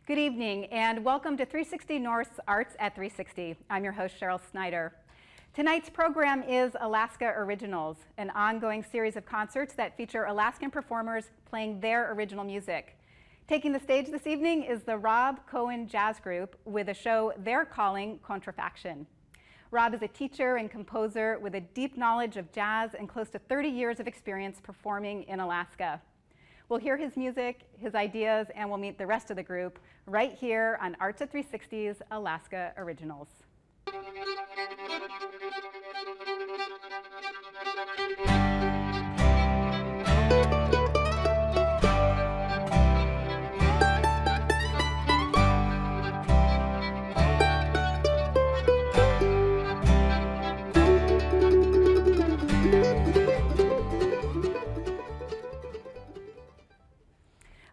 Good evening and welcome to 360 North's Arts at 360. I'm your host, Cheryl Snyder. Tonight's program is Alaska Originals, an ongoing series of concerts that feature Alaskan performers playing their original music. Taking the stage this evening is the Rob Cohen Jazz Group with a show they're calling Contrafaction. Rob is a teacher and composer with a deep knowledge of jazz and close to 30 years of experience performing in Alaska. We'll hear his music, his ideas, and we'll meet the rest of the group right here on Arts at 360's Alaska Originals.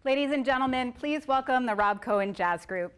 Ladies and gentlemen, please welcome the Rob Cohen Jazz Group.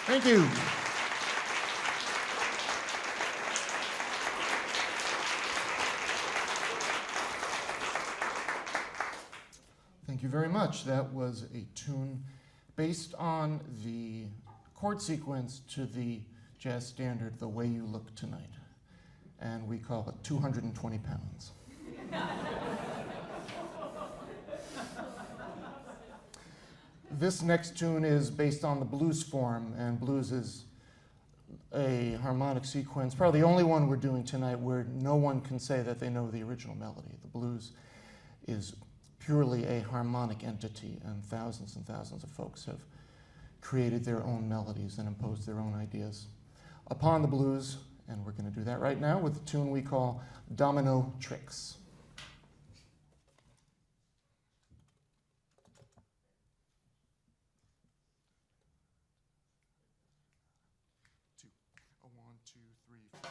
Thank you. Thank you very much. That was a tune based on the chord sequence to the jazz standard, The Way You Look Tonight. And we call it 220 pounds. This next tune is based on the blues form, and blues is a harmonic sequence, probably the only one we're doing tonight where no one can say that they know the original melody. The blues is purely a harmonic entity, and thousands of folks have created their own melodies and imposed their own ideas upon the blues, and we're going to do that right now with the tune we call Domino Tricks. One, two, three, four.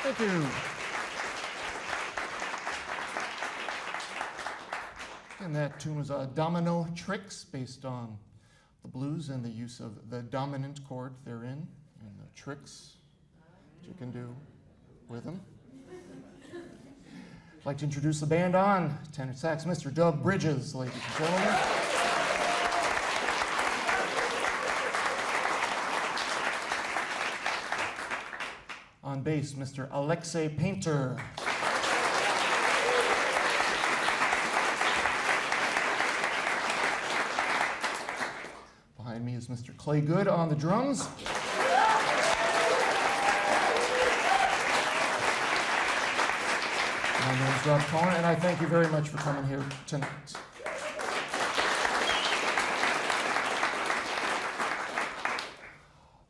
Thank you. And that tune was Domino Tricks, based on the blues and the use of the dominant chord therein, and the tricks that you can do with them. I'd like to introduce the band on. Tenor sax, Mr. Doug Bridges, ladies and gentlemen. On bass, Mr. Alexie Painter. Behind me is Mr. Clay Good on the drums. My name is Rob Cohen, and I thank you very much for coming here tonight.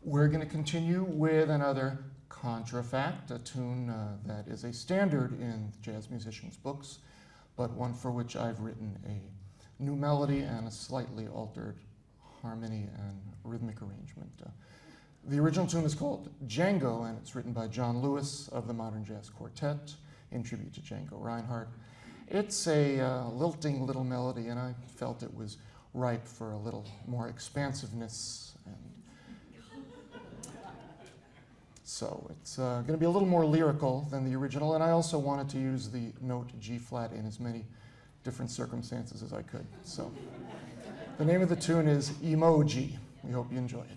We're going to continue with another Contrafact, a tune that is a standard in jazz musicians' books, but one for which I've written a new melody and a slightly altered harmony and rhythmic arrangement. The original tune is called Django, and it's written by John Lewis of the Modern Jazz Quartet in tribute to Django Reinhardt. It's a lilting little melody, and I felt it was ripe for a little more expansiveness. And so it's going to be a little more lyrical than the original, and I also wanted to use the note G flat in as many different circumstances as I could. So the name of the tune is Emoji. We hope you enjoy it.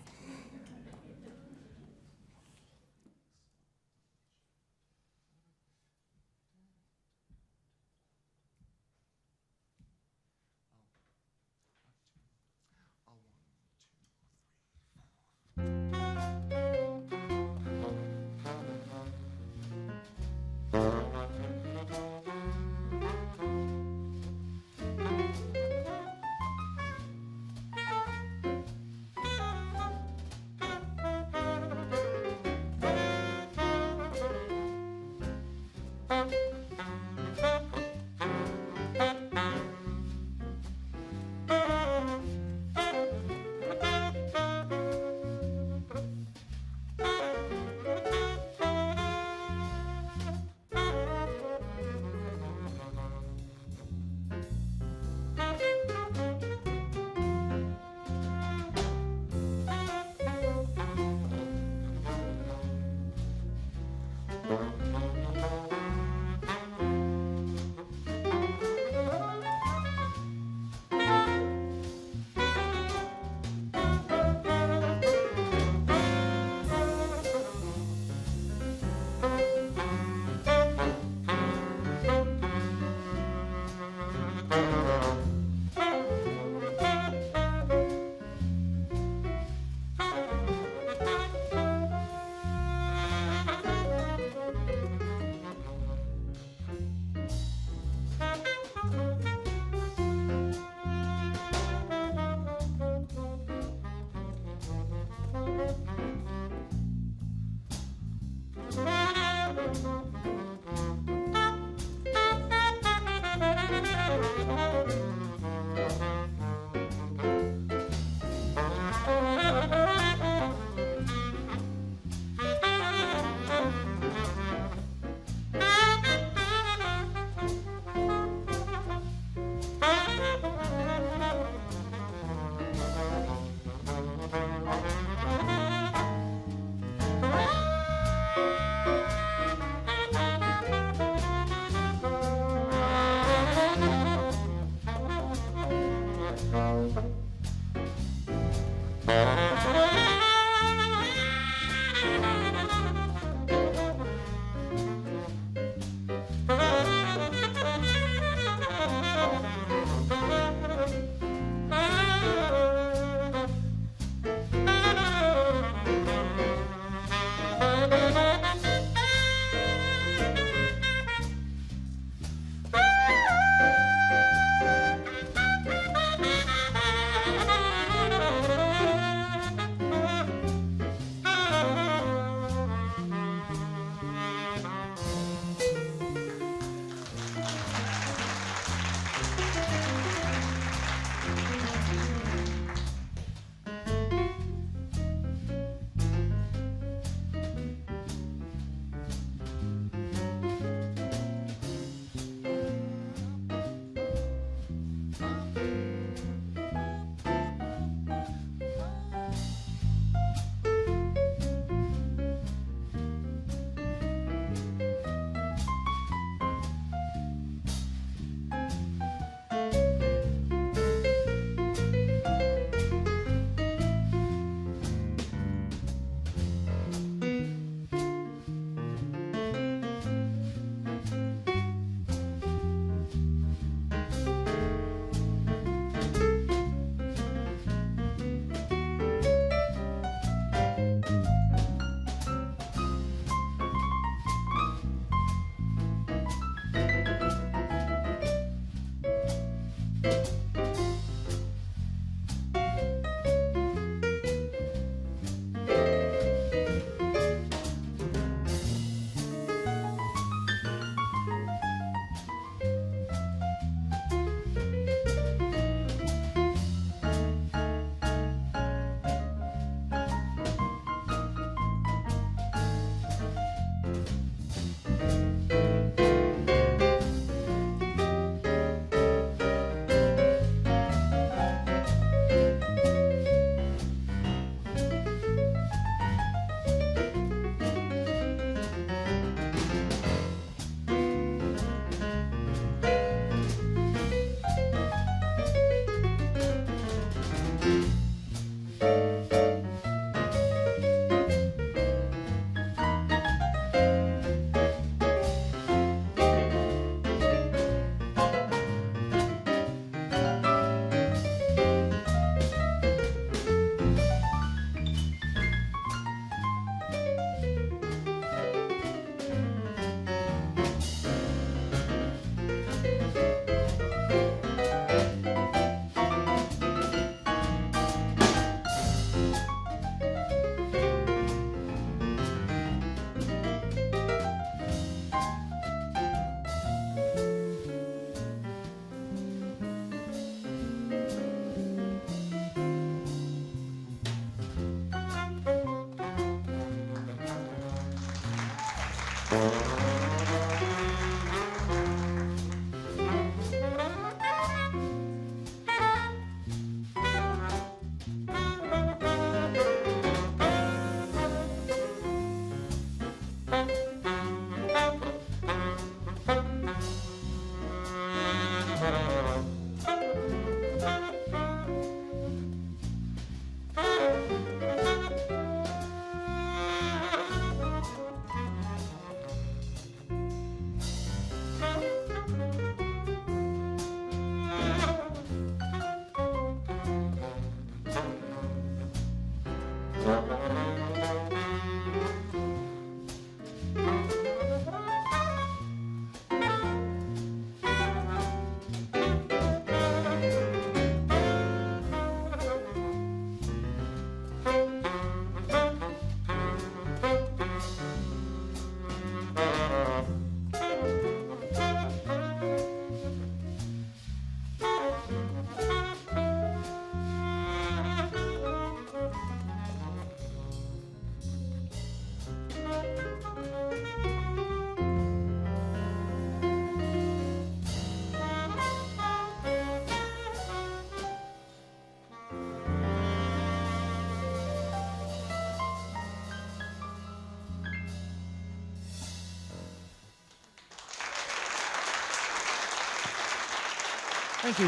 Thank you.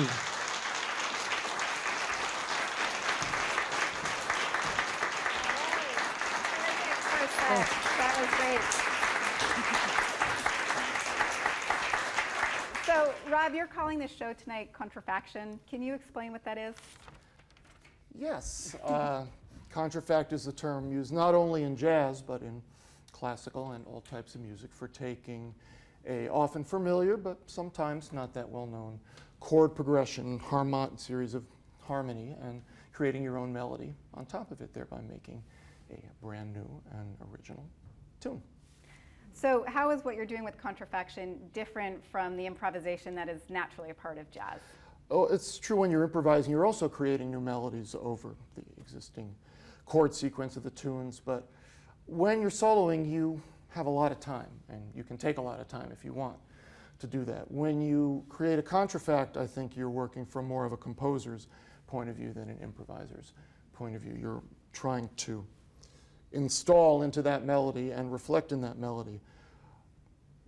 That was great. So, Rob, you're calling this show tonight Contrafaction. Can you explain what that is? Yes. Contrafact is the term used not only in jazz, but in classical and all types of music for taking a often familiar, but sometimes not that well-known chord progression, series of harmony, and creating your own melody on top of it, thereby making a brand new and original tune. So how is what you're doing with Contrafaction different from the improvisation that is naturally a part of jazz? Oh, it's true when you're improvising, you're also creating new melodies over the existing chord sequence of the tunes, but when you're soloing, you have a lot of time, and you can take a lot of time if you want to do that. When you create a contrafact, I think you're working from more of a composer's point of view than an improviser's point of view. You're trying to install into that melody and reflect in that melody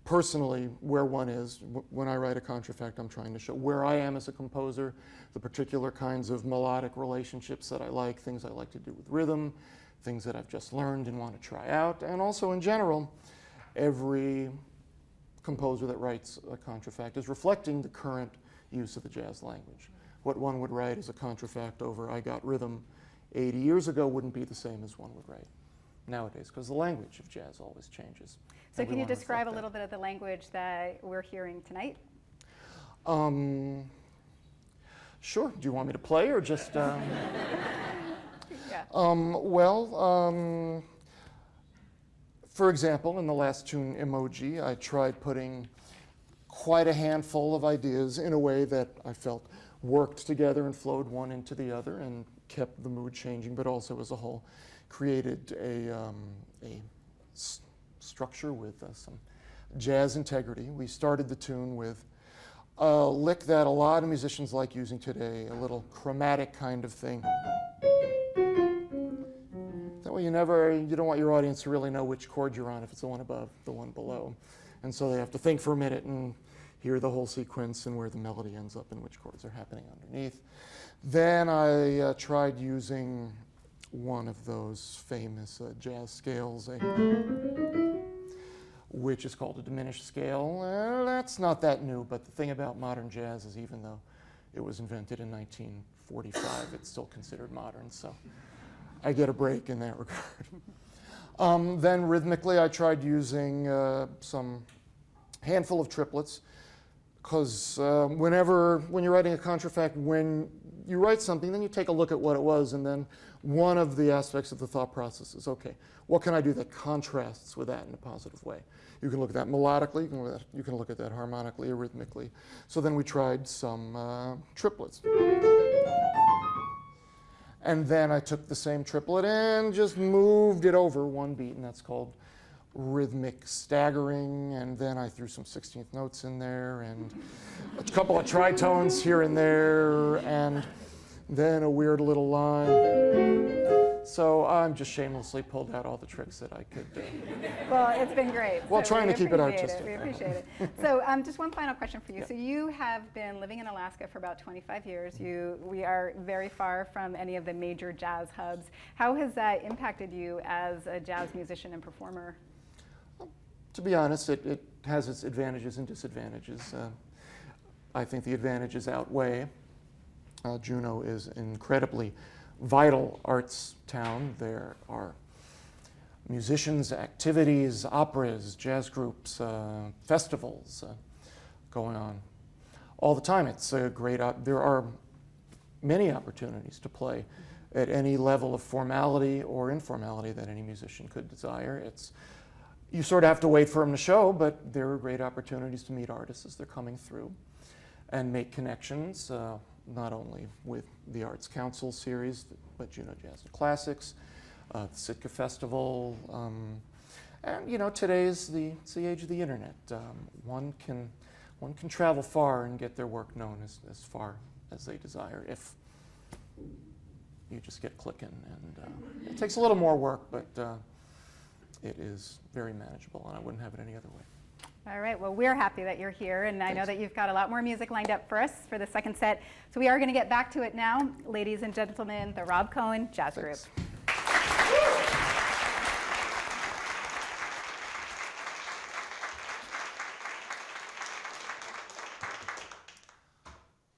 personally where one is. When I write a contrafact, I'm trying to show where I am as a composer, the particular kinds of melodic relationships that I like, things I like to do with rhythm, things that I've just learned and want to try out, and also in general, every composer that writes a contrafact is reflecting the current use of the jazz language. What one would write as a contrafact over "I Got Rhythm" 80 years ago wouldn't be the same as one would write nowadays, because the language of jazz always changes. So can you describe a little bit of the language that we're hearing tonight? Sure. Do you want me to play or just... Yeah. For example, in the last tune, Emoji, I tried putting quite a handful of ideas in a way that I felt worked together and flowed one into the other and kept the mood changing, but also as a whole created a structure with some jazz integrity. We started the tune with a lick that a lot of musicians like using today, a little chromatic kind of thing. That way you don't want your audience to really know which chord you're on, if it's the one above, the one below. And so they have to think for a minute and hear the whole sequence and where the melody ends up and which chords are happening underneath. Then I tried using one of those famous jazz scales, which is called a diminished scale. That's not that new, but the thing about modern jazz is even though it was invented in 1945, it's still considered modern, so I get a break in that regard. Then rhythmically, I tried using some handful of triplets, because when you're writing a contrafact, when you write something, then you take a look at what it was, and then one of the aspects of the thought process is, okay, what can I do that contrasts with that in a positive way? You can look at that melodically, you can look at that harmonically or rhythmically. So then we tried some triplets. And then I took the same triplet and just moved it over one beat, and that's called rhythmic staggering. And then I threw some 16th notes in there and a couple of tritones here and there, and then a weird little line. So I'm just shamelessly pulled out all the tricks that I could do. Well, it's been great. Well, so trying to keep it artistic. We appreciate it. So just one final question for you. Yeah. So you have been living in Alaska for about 25 years. We are very far from any of the major jazz hubs. How has that impacted you as a jazz musician and performer? To be honest, it has its advantages and disadvantages. I think the advantages outweigh. Juneau is an incredibly vital arts town. There are musicians, activities, operas, jazz groups, festivals going on all the time. It's a great, there are many opportunities to play at any level of formality or informality that any musician could desire. You sort of have to wait for them to show, but there are great opportunities to meet artists as they're coming through and make connections, not only with the Arts Council series, but Juneau Jazz and Classics, the Sitka Festival, and today's it's the age of the internet. One can travel far and get their work known as far as they desire if you just get clicking. And it takes a little more work, but it is very manageable, and I wouldn't have it any other way. All right, well, we're happy that you're here, and I know that you've got a lot more music lined up for us for the second set. So we are going to get back to it now. Ladies and gentlemen, the Rob Cohen Jazz Group.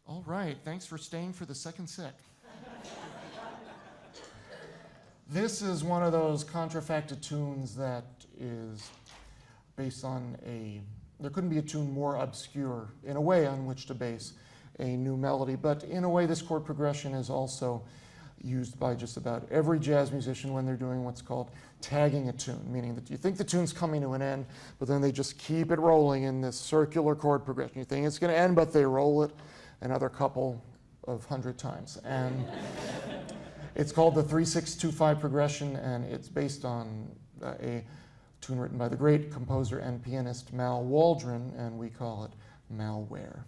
All right, thanks for staying for the second set. This is one of those contrafacted tunes that is based on there couldn't be a tune more obscure in a way on which to base a new melody, but in a way this chord progression is also used by just about every jazz musician when they're doing what's called tagging a tune, meaning that you think the tune's coming to an end, but then they just keep it rolling in this circular chord progression. You think it's going to end, but they roll it another couple of 100 times. And it's called the 3-6-2-5 progression, and it's based on a tune written by the great composer and pianist Mal Waldron, and we call it Malware.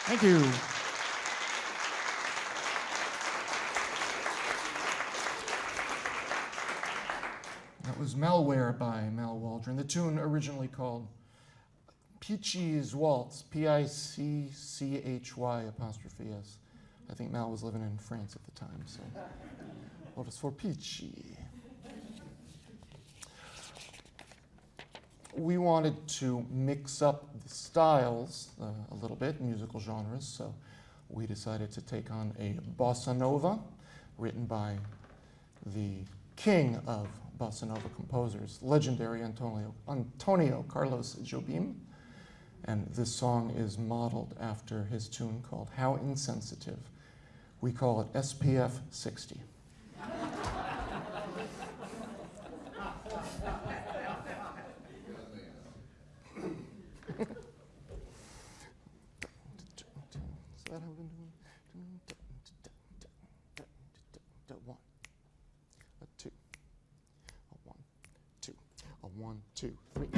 Thank you. That was Malware by Mal Waldron. The tune originally called Peachy's Waltz, P-I-C-C-H-Y''S. I think Mal was living in France at the time, so well, it's for Peachy. We wanted to mix up the styles a little bit, musical genres, so we decided to take on a bossa nova written by the king of bossa nova composers, legendary Antonio Carlos Jobim. And this song is modeled after his tune called How Insensitive. We call it SPF 60. Is that how we've been doing? One, a two, a one, two, a 1, 2, 3.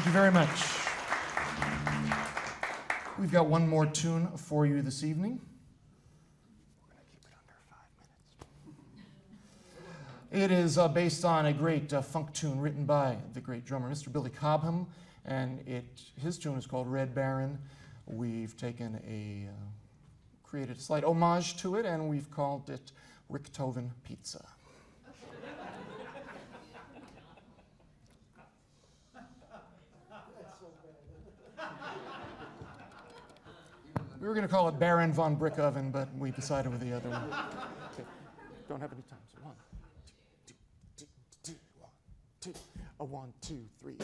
Thank you very much. We've got one more tune for you this evening. We're going to keep it under 5 minutes. It is based on a great funk tune written by the great drummer, Mr. Billy Cobham, and his tune is called Red Baron. We've created a slight homage to it, and we've called it Richtofen Pizza. We were going to call it Baron von Brickoven, but we decided with the other one. Okay. Don't have any time, so 1, 2, 2, 2, 1, 2, 1, 2, 3.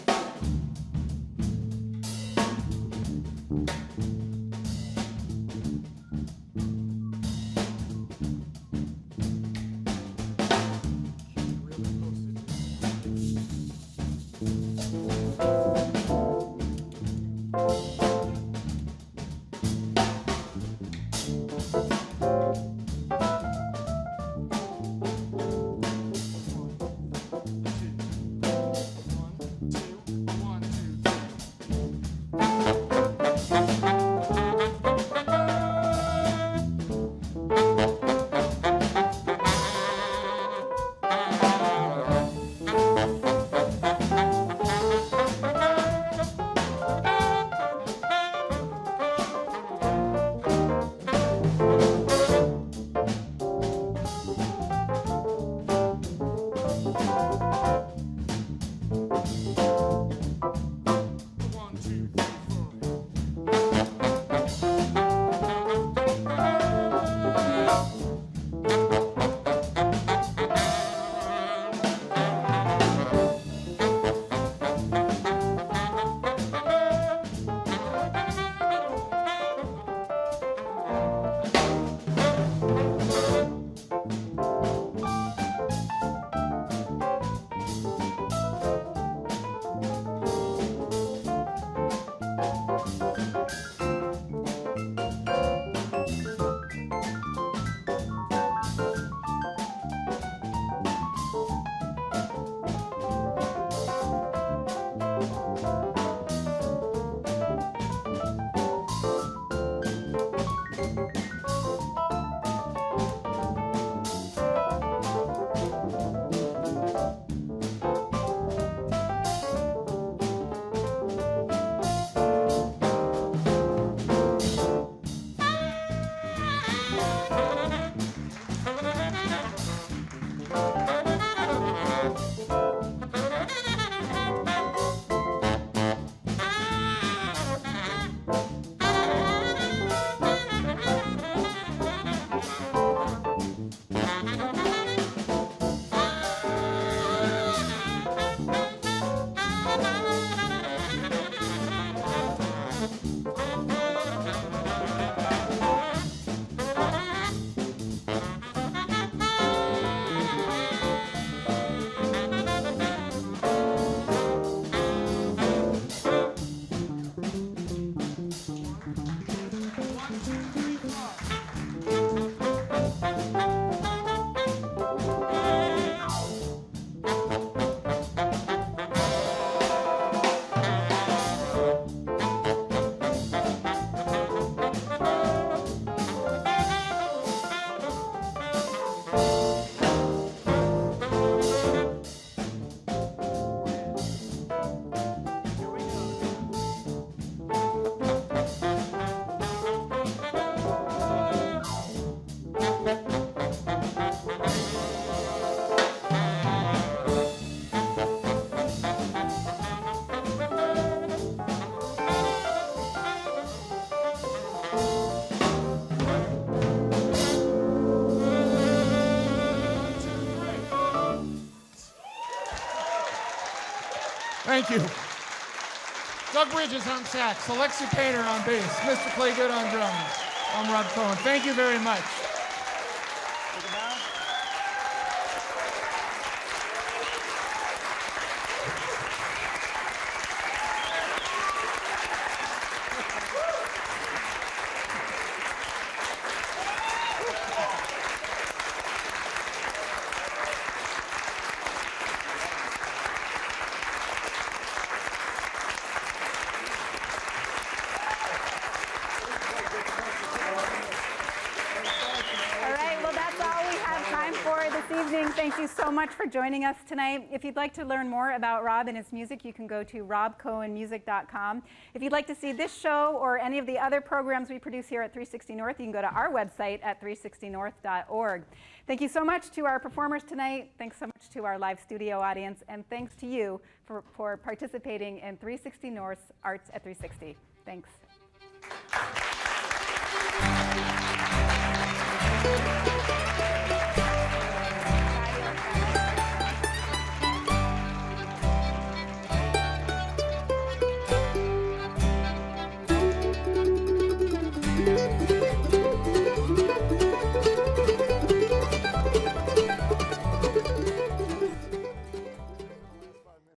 Thank you. Doug Bridges on sax, Alexie Painter on bass, Mr. Playgood on drums. I'm Rob Cohen. Thank you very much. evening. Thank you so much for joining us tonight. If you'd like to learn more about Rob and his music, you can go to robcohenmusic.com. If you'd like to see this show or any of the other programs we produce here at 360 North, you can go to our website at 360north.org. Thank you so much to our performers tonight. Thanks so much to our live studio audience. And thanks to you for participating in 360 North's Arts at 360. Thanks.